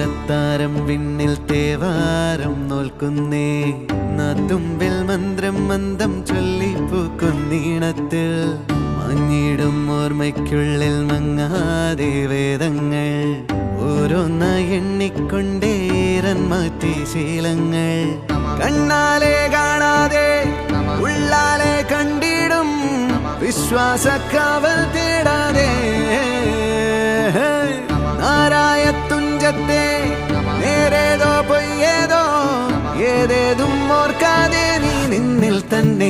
താരത്താരം വിണ്ണിൽ തേവാരം നോൽക്കുന്നേ നാത്തുമ്പിൽ മന്ത്രം മന്ദം ചൊല്ലിപ്പൂക്കുന്നീണത്തിൽ മഞ്ഞിടും ഓർമ്മയ്ക്കുള്ളിൽ മങ്ങാതെ വേദങ്ങൾ ഓരോന്നായി എണ്ണിക്കൊണ്ടേരൻ മാറ്റി ശീലങ്ങൾ കണ്ണാലെ കാണാതെ ഉള്ളാലെ കണ്ടിടും വിശ്വാസക്കാവൽ തേടാതെ നാരായ തുഞ്ചത്തെ നേരേതോ പൊയ്യേതോ ഏതേതും ഓർക്കാതെ നീ നിന്നിൽ തന്നെ